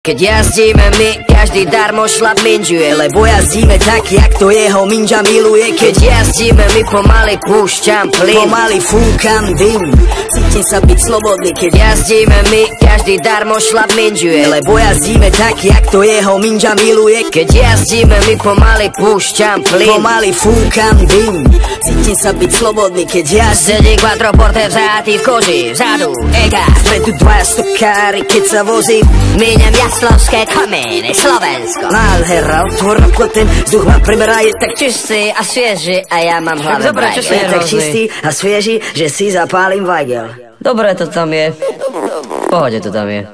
Keď jazdíme my, každý darmo šlap minžuje, lebo jazdíme tak, jak to jeho minža miluje. Keď jazdíme my, pomaly púšťam plyn, pomaly fúkam dym, cítim sa byť slobodný. Keď jazdíme my, každý darmo šlap minžuje, lebo jazdíme tak, jak to jeho minža miluje. Keď jazdíme my, pomaly púšťam plyn, pomaly fúkam dym, cítim sa byť slobodný. Keď jazdím quattroporte vzatý v koži, vzadu ega, spredu dvaja stokári, keď sa vozím, míňam Jaslovské kamene, Slovensko. Nádhera, otvor okno, ten vzduch ma priberá, je tak čistý a svieži a ja mám hlave brajgel. Je tak čistý a svieži, že si zapálim vajgel. Dobre to tam je. V pohode to tam je.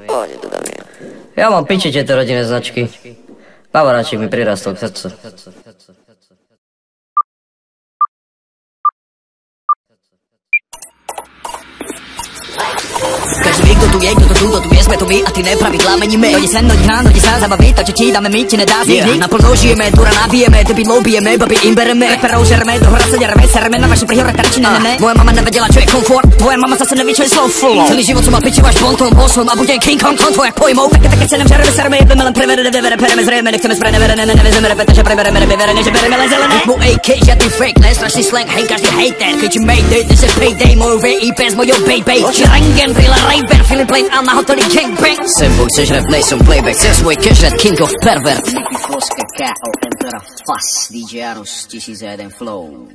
Ja mám piči tieto rodinné značky. Bavoráčik mi prirastol k srdcu. Každý ví, kto tu je, kto tu je, sme tu my a ty nepravidlá meníme. Dojde sen, dojde hrán, dojde sa zabaviť, takže ti dáme my, ti nedá znikni. Naplno žijeme, dura nabijeme, debilov bijeme, babi im bereme, reperov žereme, do hora sa dereme, sereme na vaše prihore terči, ne. Moja mama nevedela, čo je komfort, tvoja mama zase neví, čo je slow flow. Celý život som mal piči váš bonton, bosom a budem King Kong, tvojak pojmov. Také cenem žereme, sereme, jedeme len prevere, devere, pereme, zrejme, nechceme spre nevere, nevezeme repete, že prebereme, nevyverene, že bereme len zelené. Mu AK, žiadny fake, ne, strašný slang, hej, každý hater, keď ti mayday, dnes je payday, moju VIP s mojou baby, rengen, brýle, Ray-Ban, feeling plain a na hoteli gangbang. Sebou chceš rap, nejsom playback, chceš svoj cash, red king of pervert. Niky Foska, K.O. Entera, Fas, DJ Arus, 1001 flow.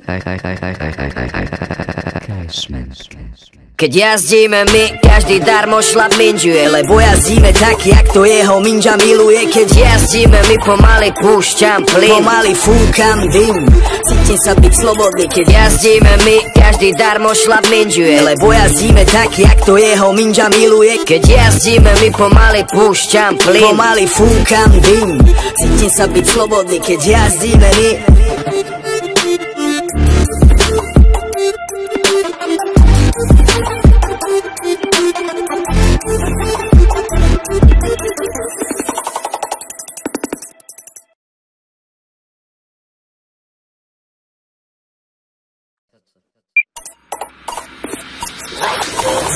Keď jazdíme my, každý darmo šlap minžuje, lebo jazdíme tak, jak to jeho minža miluje. Keď jazdíme my, pomaly púšťam plyn, pomaly fúkam dym, cítim sa byť slobodný. Keď jazdíme my, každý darmo šlap minžuje, lebo jazdíme tak, jak to jeho minža miluje. Keď jazdíme my, pomaly púšťam plyn, pomaly fúkam dym, cítim sa byť slobodný. Keď jazdíme my.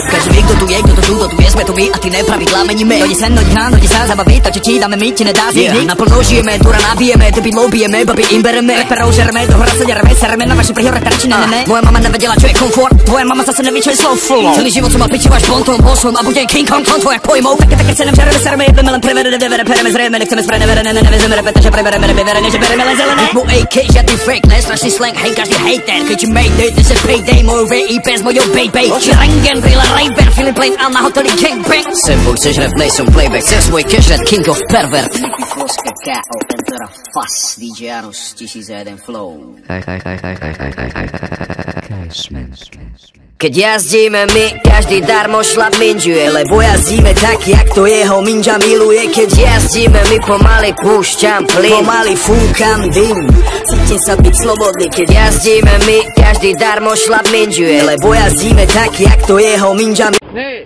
Každý ví, kto tu je, kto tu je, sme tu my a ty nepravidlá meníme. Dojde sen, dojde hrán, dojde sa zabaviť, takže ti dáme my, ti nedá znikni. Naplno žijeme, dura nabijeme, debilov bijeme, babi im bereme, reperov žereme, do hora sa dereme, sereme na vaše prihore terči, ne. Moja mama nevedela, čo je komfort, tvoja mama zase neví, čo je slow flow. Celý život som mal piči váš bonton, bosom a budem King Kong, tvojak pojmov. Také cenem žereme, sereme, jedeme len prevere, devere, pereme, zrejme, nechceme spre nevere, nevezeme repete, že prebereme, nevyverene, že bereme len zelené. Mu AK, žiadny fake, ne, strašný slang, hej, každý hater, keď ti mayday, dnes je payday, moju VIP s mojou baby, rengen, brýle, Ray-Ban, feeling plain a na hoteli gangbang. Sebou chceš rap, nejsom playback, chceš svoj cash, red king of pervert. Niky Foska, K.O. Entera, Fas, DJ Arus, 1001 flow. Keď jazdíme my, každý darmo šlap minžuje, lebo jazdíme tak, jak to jeho minža miluje. Keď jazdíme my, pomaly púšťam plyn, pomaly fúkam dym, cítim sa byť slobodný. Keď jazdíme my, každý darmo šlap minžuje, lebo jazdíme tak, jak to jeho minža miluje.